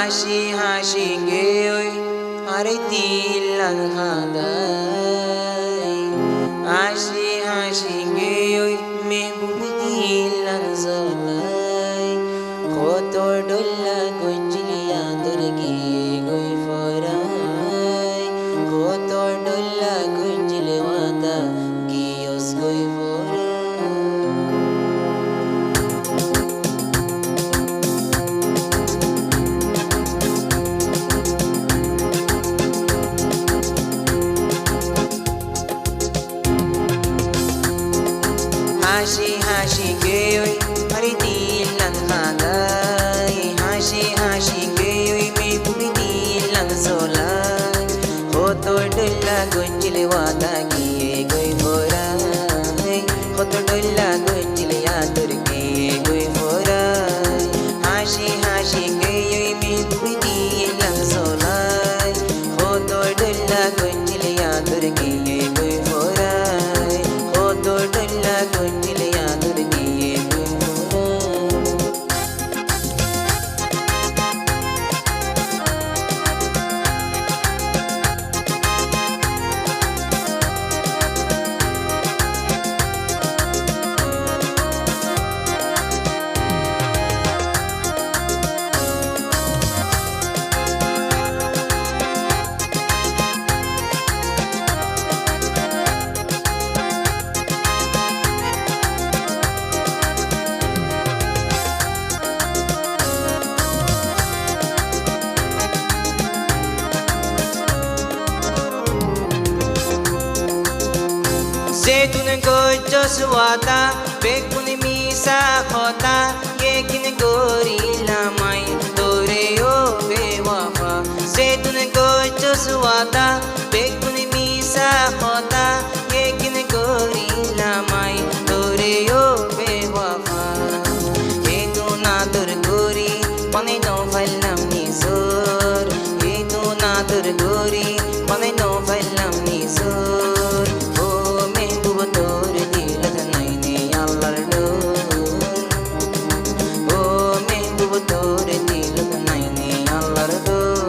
হাসি হাসি গে ওই আরে দিলাম হাদাই হাসি হাসি গে ওই মেহবুব দিলাম জলাই কত ডোলা গঞ্জিলি আদর গিয়ে গই ফরাই কত ডোলা গঞ্জিলি ওয়াদা গিয়স গই ফরাই হাসি হাসি গে ওই আরে দিলাম হাদাই হাসি হাসি গে ওই মেহবুব দিলাম জলাই কত ডোলা গঞ্জিলি ওয়াদা গিয়ে গই ফরাই কত ডোলা গঞ্জিলি আদর গিয়ে গই ফরাই হাসি হাসি গে ওই মেহবুব দিলাম জলাই কত ডোলা গঞ্জিলি আদর গিয়ে গই ফরাই কত ডোলা গঞ্জিলি আদর গিয়ে গই ফরাই زيتون gojo suwata bekun misa khota yekin gori lamai tore o bewafa زيتون gojo suwata bekun misa khota yekin gori lamai tore o bewafa etu nadur gori pane no fallam ni zor etu nadur gori pane no fallam ni zor তোর দিলত নাইনে আল্লাহর ডোর ও মেহবুব তোর দিলত নাইনে আল্লাহর ডোর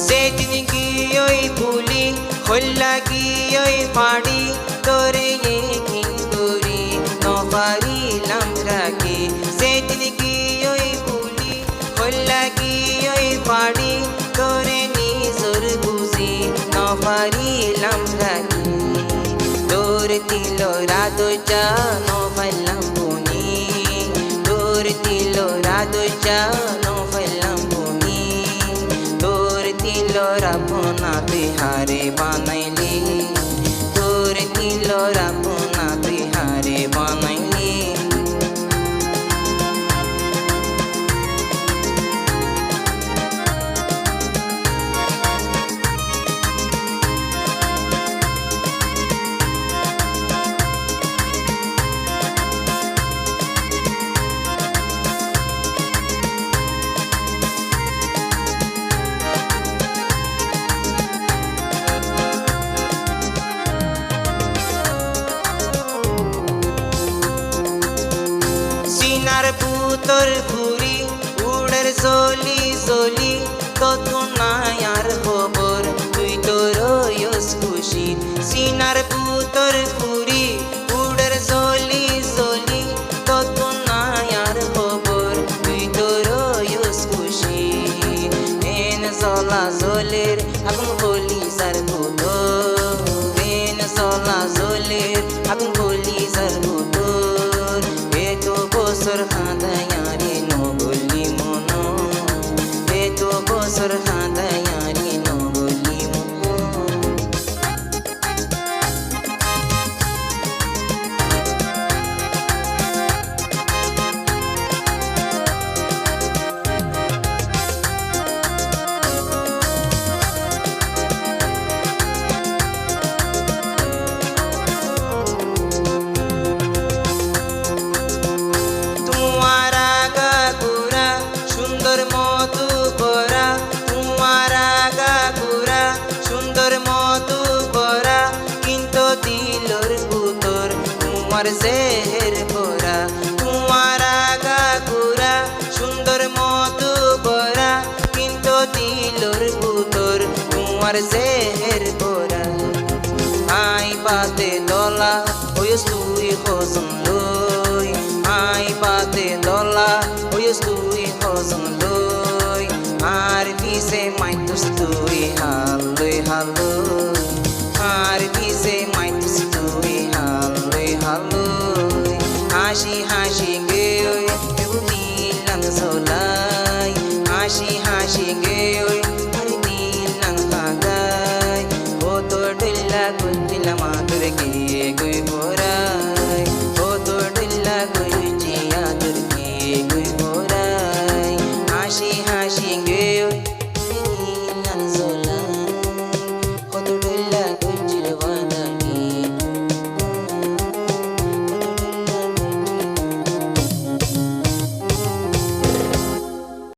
সেদিন গিয়েই ভুলি হল্লা গিয়েই পাড়ি তোরে একিন করি নপারিলাম রাখি সেদিন গিয়েই ভুলি হল্লা গিয়েই পাড়ি তোরে নিজর বুঝি নপারিলাম রাখি তোর তিল রাত চা নপাইলাম বুনি তোর তিল রাত চা নপাইলাম বুনি তোর তিলর আপনা বিহারে বানাইলি তোর তিলর আপনা বিহারে বানাইলি সিনার পুতর ফুরি উড়ের জলি জলি তত নাই আর খবর তুই তোর খুশি সিনার পুতর ফুরি উড়ের জলি জলি তত নাই আর খবর তুই তোর খুশি এন জলা জলের আগুন বলি সার ভূত এন জলা জলের আগুন বলি সার ভূত বছর হাদায়ারি নো বলি মনো এত বছর হাদায়ারি নো তোমার জেহের ভরা তোমার আগা গোরা সুন্দর মধু ভরা কিন্তু দিলর ভুতর তোমার জেহের ভরা আই পাতে দলা হইস তুই খোঁজন লই আই পাতে দলা হইস তুই খোঁজন লই আর পিছে মাইতুস তুই হালই হালই